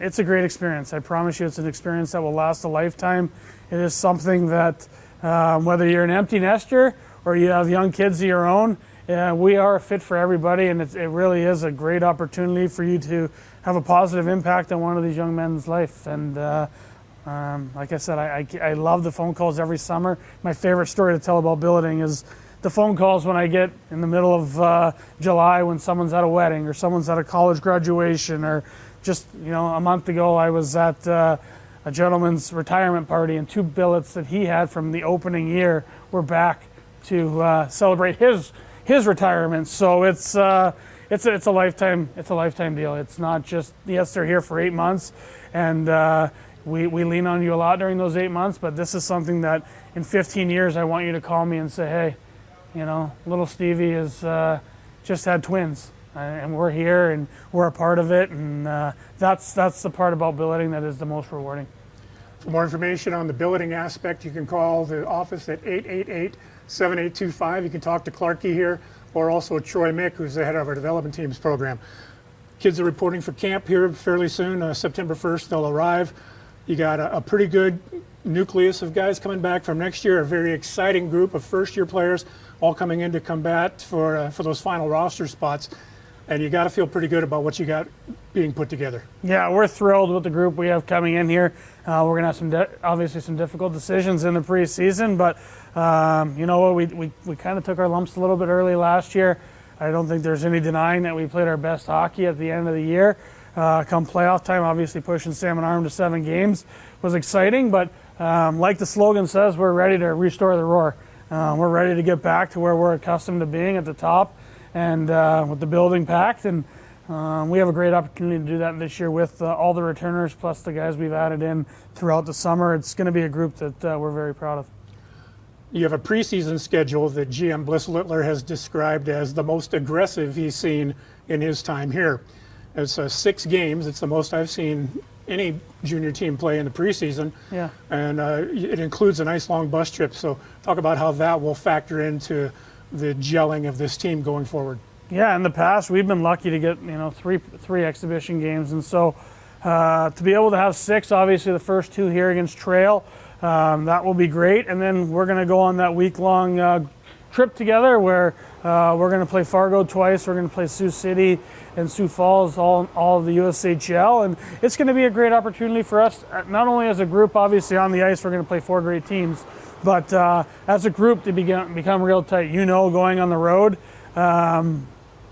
it's a great experience. I promise you, it's an experience that will last a lifetime. It is something that, whether you're an empty nester or you have young kids of your own, we are a fit for everybody, and it really is a great opportunity for you to have a positive impact on one of these young men's life. And like I said, I love the phone calls every summer. My favorite story to tell about billeting is the phone calls when I get in the middle of July when someone's at a wedding or someone's at a college graduation, or just a month ago I was at a gentleman's retirement party, and 2 billets that he had from the opening year were back to celebrate his retirement. So it's a lifetime deal. It's not just, yes, they're here for 8 months, and we lean on you a lot during those 8 months, but this is something that in 15 years I want you to call me and say, hey, little Stevie has just had twins, and we're here and we're a part of it, and that's the part about billeting that is the most rewarding. For more information on the billeting aspect, you can call the office at 888-7825. You can talk to Clarkie here, or also Troy Mick, who's the head of our development teams program. Kids are reporting for camp here fairly soon. September 1st, they'll arrive. You got a pretty good nucleus of guys coming back from next year, a very exciting group of first-year players all coming in to combat for those final roster spots. And you got to feel pretty good about what you got being put together. Yeah, we're thrilled with the group we have coming in here. We're going to have obviously some difficult decisions in the preseason, but you know what, we kind of took our lumps a little bit early last year. I don't think there's any denying that we played our best hockey at the end of the year. Come playoff time, obviously pushing Salmon Arm to 7 games was exciting, but like the slogan says, we're ready to restore the roar. We're ready to get back to where we're accustomed to being at the top, and with the building packed, and we have a great opportunity to do that this year with all the returners plus the guys we've added in throughout the summer. It's going to be a group that we're very proud of. You have a preseason schedule that GM Bliss Littler has described as the most aggressive he's seen in his time here. It's 6 games. It's the most I've seen any junior team play in the preseason. Yeah. And it includes a nice long bus trip. So talk about how that will factor into the gelling of this team going forward. Yeah, in the past we've been lucky to get three exhibition games, and so to be able to have 6, obviously the first 2 here against Trail, that will be great. And then we're going to go on that week-long trip together where we're going to play Fargo twice. We're going to play Sioux City and Sioux Falls, all of the USHL, and it's going to be a great opportunity for us, not only as a group, obviously on the ice we're going to play 4 great teams, but as a group to become real tight. Going on the road,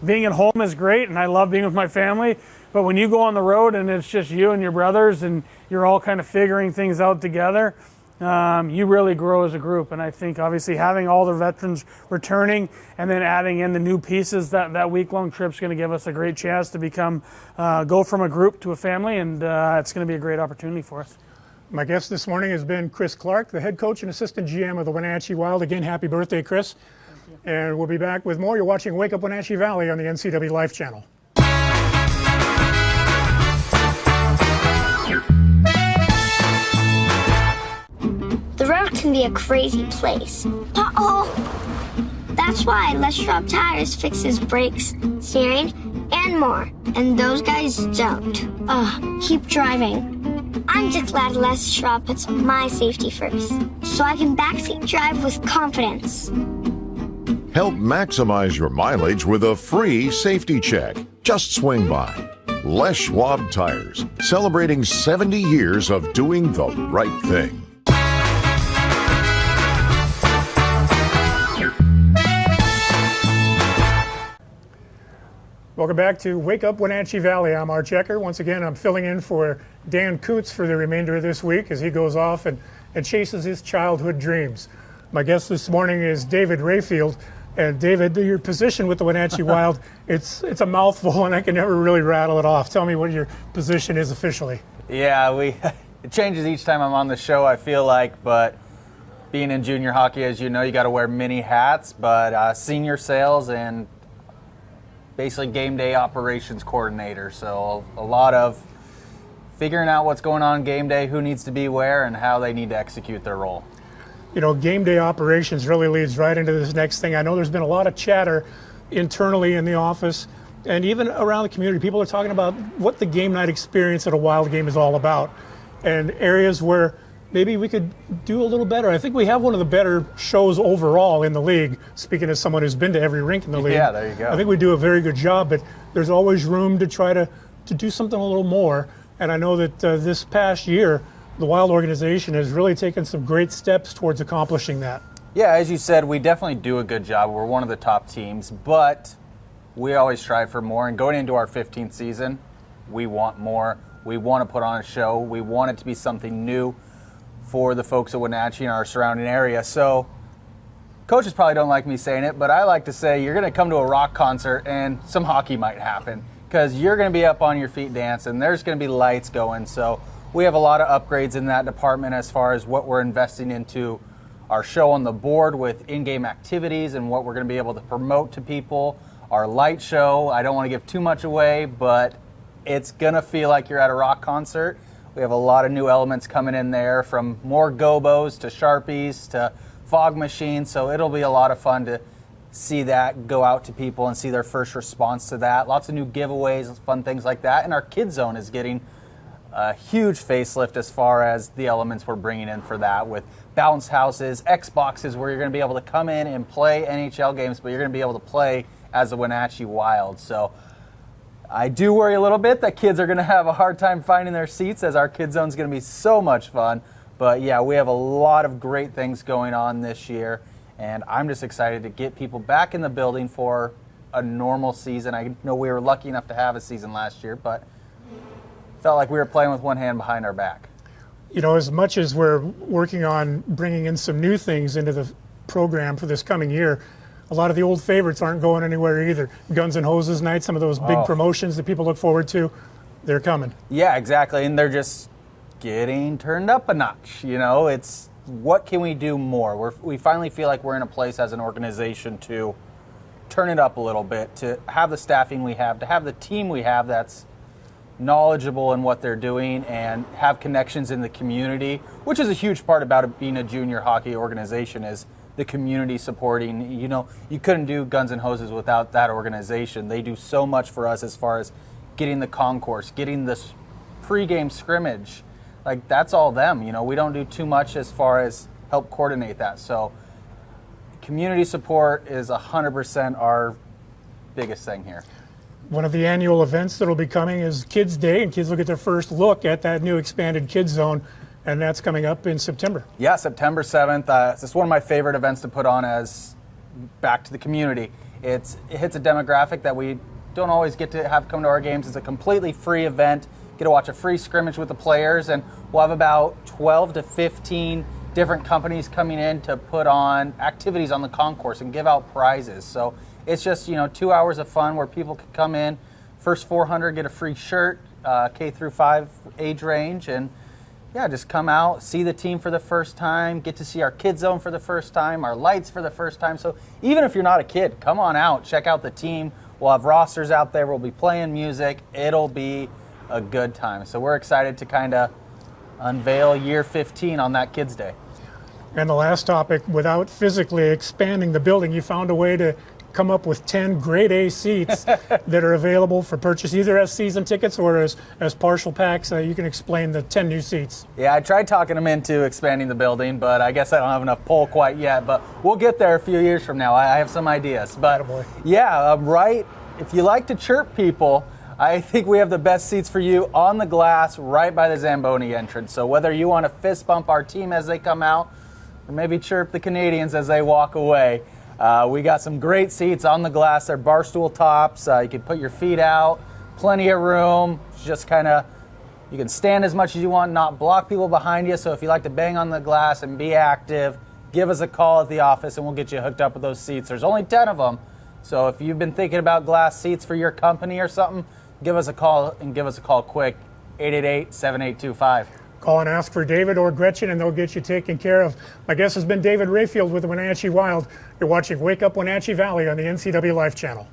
being at home is great, and I love being with my family, but when you go on the road and it's just you and your brothers and you're all kind of figuring things out together, you really grow as a group. And I think obviously having all the veterans returning and then adding in the new pieces, that week-long trip's going to give us a great chance to go from a group to a family, and it's going to be a great opportunity for us. My guest this morning has been Chris Clark, the head coach and assistant GM of the Wenatchee Wild. Again, happy birthday, Chris. And we'll be back with more. You're watching Wake Up Wenatchee Valley on the NCW Life channel. The road can be a crazy place. Uh-oh! That's why Les Schwab Tires fixes brakes, steering, and more. And those guys don't. Keep driving. I'm just glad Les Schwab puts my safety first, so I can backseat drive with confidence. Help maximize your mileage with a free safety check. Just swing by. Les Schwab Tires, celebrating 70 years of doing the right thing. Welcome back to Wake Up Wenatchee Valley. I'm Art Checker. Once again, I'm filling in for Dan Kuntz for the remainder of this week as he goes off and and chases his childhood dreams. My guest this morning is David Rayfield. And David, your position with the Wenatchee Wild, it's a mouthful, and I can never really rattle it off. Tell me what your position is officially. Yeah, it changes each time I'm on the show, I feel like, but being in junior hockey, as you know, you got to wear many hats, but senior sales and basically game day operations coordinator. So a lot of figuring out what's going on game day, who needs to be where, and how they need to execute their role. You know, game day operations really leads right into this next thing. I know there's been a lot of chatter internally in the office and even around the community. People are talking about what the game night experience at a Wild game is all about and areas where maybe we could do a little better. I think we have one of the better shows overall in the league, speaking as someone who's been to every rink in the league. Yeah, there you go. I think we do a very good job, but there's always room to try to do something a little more. And I know that this past year, the Wild organization has really taken some great steps towards accomplishing that. Yeah, as you said, we definitely do a good job. We're one of the top teams, but we always strive for more. And going into our 15th season, we want more. We want to put on a show. We want it to be something new for the folks at Wenatchee and our surrounding area. So coaches probably don't like me saying it, but I like to say you're going to come to a rock concert and some hockey might happen because you're going to be up on your feet dancing. There's going to be lights going. So we have a lot of upgrades in that department as far as what we're investing into our show on the board with in-game activities and what we're going to be able to promote to people. Our light show, I don't want to give too much away, but it's going to feel like you're at a rock concert. We have a lot of new elements coming in there, from more gobos to Sharpies to fog machines, so it'll be a lot of fun to see that go out to people and see their first response to that. Lots of new giveaways, fun things like that, and our Kid Zone is getting a huge facelift as far as the elements we're bringing in for that, with bounce houses, Xboxes, where you're going to be able to come in and play NHL games, but you're going to be able to play as the Wenatchee Wild. So I do worry a little bit that kids are going to have a hard time finding their seats, as our Kid Zone is going to be so much fun. But yeah, we have a lot of great things going on this year, and I'm just excited to get people back in the building for a normal season. I know we were lucky enough to have a season last year, but felt like we were playing with one hand behind our back. You know, as much as we're working on bringing in some new things into the program for this coming year, a lot of the old favorites aren't going anywhere either. Guns and Hoses night, some of those big promotions that people look forward to, they're coming. Yeah, exactly, and they're just getting turned up a notch. You know, it's what can we do more? We finally feel like we're in a place as an organization to turn it up a little bit, to have the staffing we have, to have the team we have that's knowledgeable in what they're doing and have connections in the community, which is a huge part about it being a junior hockey organization, is the community supporting. You know, you couldn't do Guns and Hoses without that organization. They do so much for us as far as getting the concourse, getting this pregame scrimmage. Like, that's all them. You know, we don't do too much as far as help coordinate that. So community support is 100% our biggest thing here. One of the annual events that will be coming is Kids Day, and kids will get their first look at that new expanded Kids Zone, and that's coming up in September. Yeah, September 7th. It's one of my favorite events to put on as back to the community. It hits a demographic that we don't always get to have come to our games. It's a completely free event. Get to watch a free scrimmage with the players, and we'll have about 12 to 15 different companies coming in to put on activities on the concourse and give out prizes. So it's just, 2 hours of fun where people can come in, first 400 get a free shirt, K through 5 age range, and yeah, just come out, see the team for the first time, get to see our Kid Zone for the first time, our lights for the first time. So even if you're not a kid, come on out, check out the team. We'll have rosters out there, we'll be playing music, it'll be a good time. So we're excited to kind of unveil year 15 on that Kids Day. And the last topic, without physically expanding the building, you found a way to come up with 10 grade A seats that are available for purchase, either as season tickets or as partial packs. You can explain the 10 new seats. Yeah, I tried talking them into expanding the building, but I guess I don't have enough pull quite yet. But we'll get there a few years from now. I have some ideas. But yeah, right. If you like to chirp people, I think we have the best seats for you on the glass right by the Zamboni entrance. So whether you want to fist bump our team as they come out or maybe chirp the Canadians as they walk away, we got some great seats on the glass. They're bar stool tops. You can put your feet out, plenty of room. Just kind of, You can stand as much as you want, not block people behind you. So if you like to bang on the glass and be active, give us a call at the office and we'll get you hooked up with those seats. There's only 10 of them. So if you've been thinking about glass seats for your company or something, give us a call and give us a call quick, 888-7825. Call and ask for David or Gretchen, and they'll get you taken care of. My guest has been David Rayfield with the Wenatchee Wild. You're watching Wake Up Wenatchee Valley on the NCW Life Channel.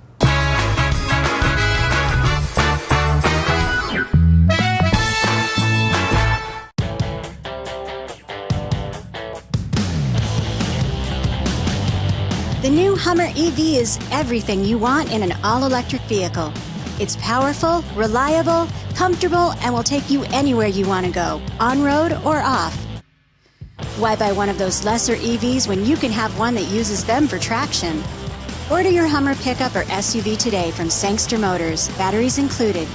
The new Hummer EV is everything you want in an all-electric vehicle. It's powerful, reliable, comfortable, and will take you anywhere you want to go, on-road or off. Why buy one of those lesser EVs when you can have one that uses them for traction? Order your Hummer pickup or SUV today from Sangster Motors, batteries included.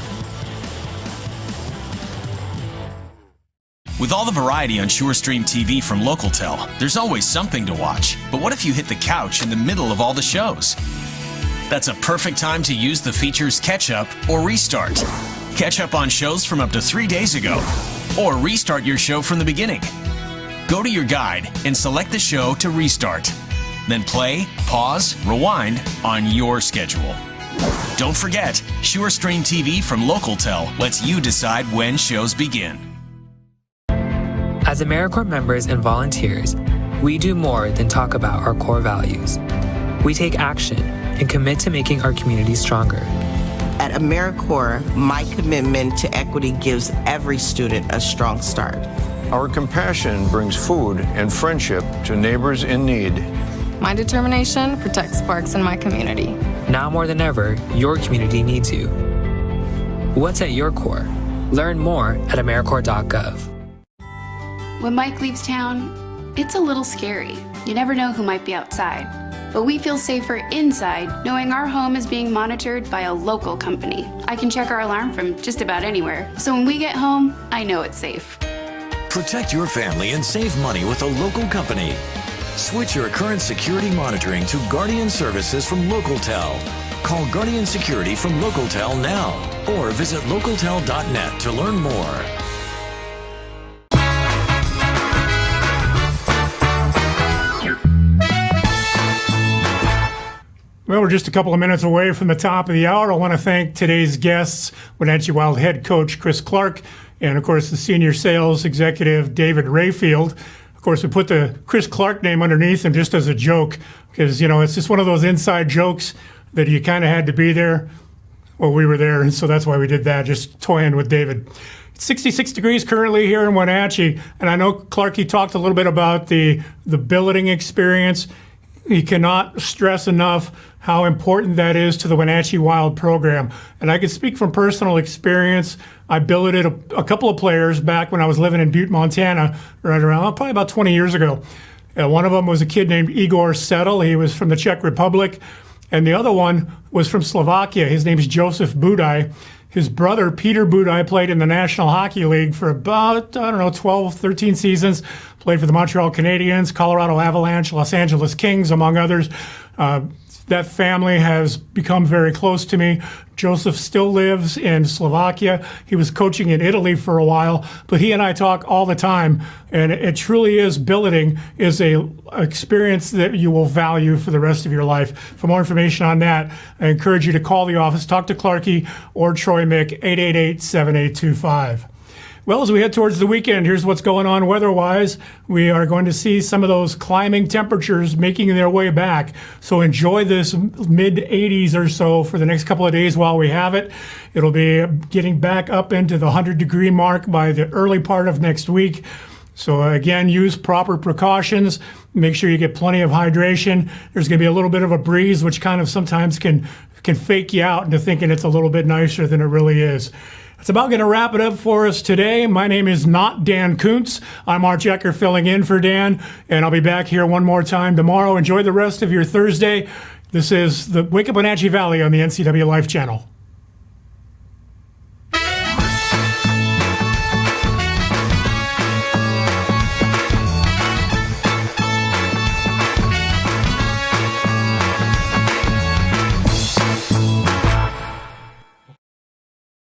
With all the variety on SureStream TV from LocalTel, there's always something to watch. But what if you hit the couch in the middle of all the shows? That's a perfect time to use the features Catch Up or Restart. Catch up on shows from up to 3 days ago, or restart your show from the beginning. Go to your guide and select the show to restart. Then play, pause, rewind on your schedule. Don't forget, SureStream TV from LocalTel lets you decide when shows begin. As AmeriCorps members and volunteers, we do more than talk about our core values. We take action and commit to making our community stronger. At AmeriCorps, my commitment to equity gives every student a strong start. Our compassion brings food and friendship to neighbors in need. My determination protects parks in my community. Now more than ever, your community needs you. What's at your core? Learn more at AmeriCorps.gov. When Mike leaves town, it's a little scary. You never know who might be outside. But we feel safer inside knowing our home is being monitored by a local company. I can check our alarm from just about anywhere. So when we get home, I know it's safe. Protect your family and save money with a local company. Switch your current security monitoring to Guardian Services from LocalTel. Call Guardian Security from LocalTel now or visit localtel.net to learn more. Well, we're just a couple of minutes away from the top of the hour. I want to thank today's guests, Wenatchee Wild head coach Chris Clark, and of course the senior sales executive David Rayfield. Of course, we put the Chris Clark name underneath him just as a joke because, you know, it's just one of those inside jokes that you kind of had to be there. Well, we were there, and so that's why we did that, just toying with David. It's 66 degrees currently here in Wenatchee, and I know, Clark, you talked a little bit about the billeting experience. You cannot stress enough how important that is to the Wenatchee Wild program. And I can speak from personal experience. I billeted a couple of players back when I was living in Butte, Montana, right around, probably about 20 years ago. One of them was a kid named Igor Settle. He was from the Czech Republic. And the other one was from Slovakia. His name is Josef Budaj. His brother, Peter Budaj, played in the National Hockey League for about, 12, 13 seasons. Played for the Montreal Canadiens, Colorado Avalanche, Los Angeles Kings, among others. That family has become very close to me. Joseph still lives in Slovakia. He was coaching in Italy for a while, but he and I talk all the time, and it truly is, billeting is a experience that you will value for the rest of your life. For more information on that, I encourage you to call the office, talk to Clarkie or Troy Mick, 888-7825. Well, as we head towards the weekend, here's what's going on weather-wise. We are going to see some of those climbing temperatures making their way back. So enjoy this mid-80s or so for the next couple of days while we have it. It'll be getting back up into the 100-degree mark by the early part of next week. So again, use proper precautions. Make sure you get plenty of hydration. There's going to be a little bit of a breeze, which kind of sometimes can fake you out into thinking it's a little bit nicer than it really is. That's about going to wrap it up for us today. My name is not Dan Kuntz. I'm Arch Ecker filling in for Dan, and I'll be back here one more time tomorrow. Enjoy the rest of your Thursday. This is the Wake Up Wenatchee Valley on the NCW Life Channel.